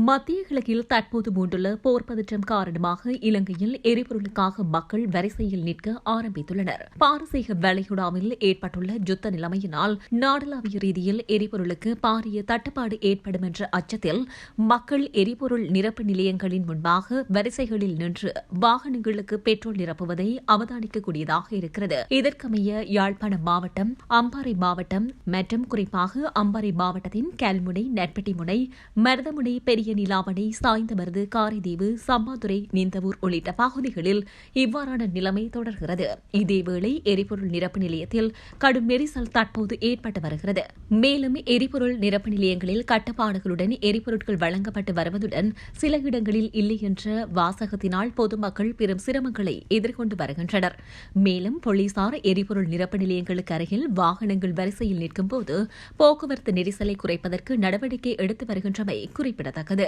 மத்திய கிழக்கில் தற்போது மூண்டுள்ள போர் பதற்றம் காரணமாக இலங்கையில் எரிபொருளுக்காக மக்கள் வரிசையில் நிற்க ஆரம்பித்துள்ளனர். பாரசீக வளைகுடாவில் ஏற்பட்டுள்ள யுத்த நிலைமையினால் நாடளாவிய ரீதியில் எரிபொருளுக்கு பாரிய தட்டுப்பாடு ஏற்படும் என்ற அச்சத்தில் மக்கள் எரிபொருள் நிரப்பு நிலையங்களின் முன்பாக வரிசைகளில் நின்று வாகனங்களுக்கு பெட்ரோல் நிரப்புவதை அவதானிக்கக்கூடியதாக இருக்கிறது. இதற்கமைய யாழ்ப்பாணம் மாவட்டம், அம்பாறை மாவட்டம் மற்றும் குறிப்பாக அம்பாறை மாவட்டத்தின் கல்முனை, நட்பெட்டிமுனை, மருதமுனை, பெரிய நிலாவணை, சாய்ந்தமருது, காரைதீவு, சம்மாதுரை, நிந்தவூர் உள்ளிட்ட பகுதிகளில் இவ்வாறான நிலைமை தொடர்கிறது. இதேவேளை எரிபொருள் நிரப்பு நிலையத்தில் கடும் நெரிசல் தற்போது ஏற்பட்டு வருகிறது. மேலும் எரிபொருள் நிரப்பு நிலையங்களில் கட்டுப்பாடுகளுடன் எரிபொருட்கள் வழங்கப்பட்டு வருவதுடன் சில இடங்களில் இல்லை என்ற வாசகத்தினால் பொதுமக்கள் பெரும் சிரமங்களை எதிர்கொண்டு வருகின்றனர். மேலும் போலீசார் எரிபொருள் நிரப்பு நிலையங்களுக்கு அருகில் வாகனங்கள் வரிசையில் நிற்கும்போது போக்குவரத்து நெரிசலை குறைப்பதற்கு நடவடிக்கை எடுத்து வருகின்றமை குறிப்பிடத்தக்கது.